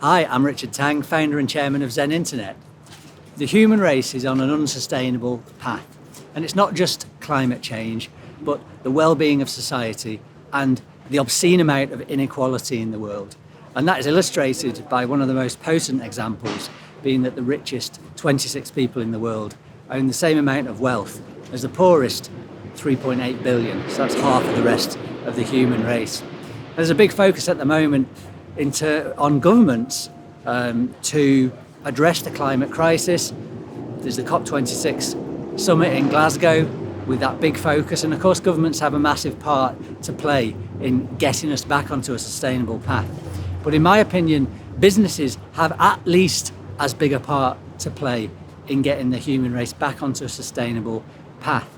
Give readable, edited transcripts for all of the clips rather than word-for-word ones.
Hi, I'm Richard Tang, founder and chairman of Zen Internet. The human race is on an unsustainable path, and it's not just climate change, but the well-being of society and the obscene amount of inequality in the world. And that is illustrated by one of the most potent examples, being that the richest 26 people in the world own the same amount of wealth as the poorest 3.8 billion, so that's half of the rest of the human race. There's a big focus at the moment on governments to address the climate crisis. There's the COP26 summit in Glasgow with that big focus, and of course governments have a massive part to play in getting us back onto a sustainable path. But in my opinion, businesses have at least as big a part to play in getting the human race back onto a sustainable path.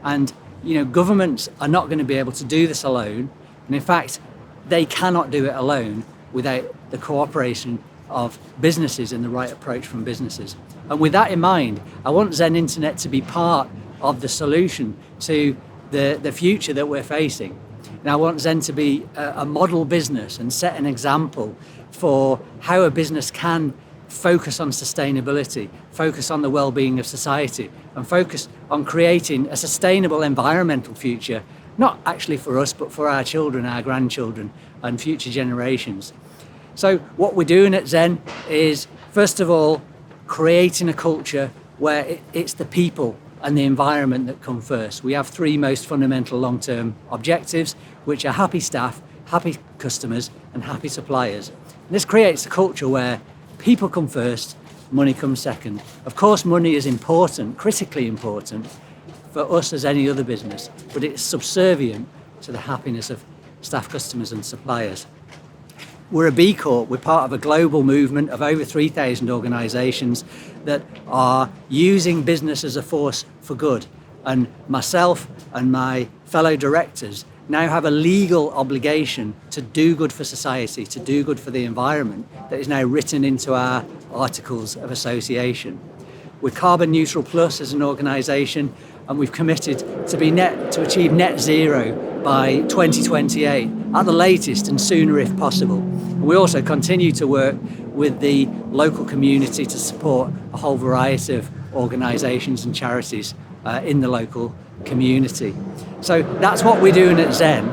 And governments are not going to be able to do this alone, and in fact they cannot do it alone without the cooperation of businesses and the right approach from businesses. And with that in mind, I want Zen Internet to be part of the solution to the future that we're facing. And I want Zen to be a model business and set an example for how a business can focus on sustainability, focus on the well-being of society, and focus on creating a sustainable environmental future, not actually for us, but for our children, our grandchildren, and future generations. So what we're doing at Zen is, first of all, creating a culture where it's the people and the environment that come first. We have three most fundamental long-term objectives, which are happy staff, happy customers, and happy suppliers. And this creates a culture where people come first, money comes second. Of course, money is important, critically important, for us as any other business, but it's subservient to the happiness of staff, customers, and suppliers. We're a B Corp. We're part of a global movement of over 3,000 organisations that are using business as a force for good. And myself and my fellow directors now have a legal obligation to do good for society, to do good for the environment, that is now written into our articles of association. We're Carbon Neutral Plus as an organisation, and we've committed to achieve net zero by 2028 at the latest, and sooner if possible. We also continue to work with the local community to support a whole variety of organisations and charities in the local community. So that's what we're doing at Zen.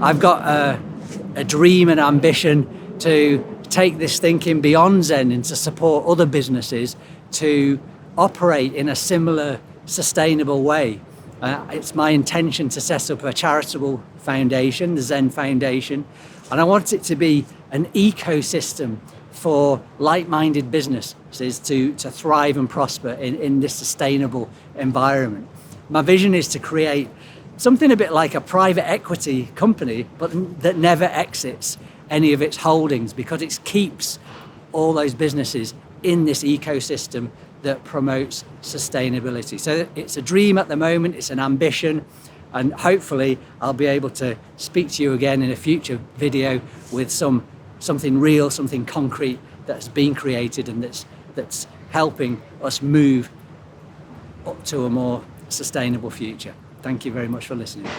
I've got a dream and ambition to take this thinking beyond Zen and to support other businesses to operate in a similar sustainable way. It's my intention to set up a charitable foundation, the Zen Foundation, and I want it to be an ecosystem for like-minded businesses to thrive and prosper in this sustainable environment. My vision is to create something a bit like a private equity company, but that never exits any of its holdings, because it keeps all those businesses in this ecosystem that promotes sustainability. So it's a dream at the moment, it's an ambition, and hopefully I'll be able to speak to you again in a future video with something real, something concrete that's been created and that's helping us move up to a more sustainable future. Thank you very much for listening.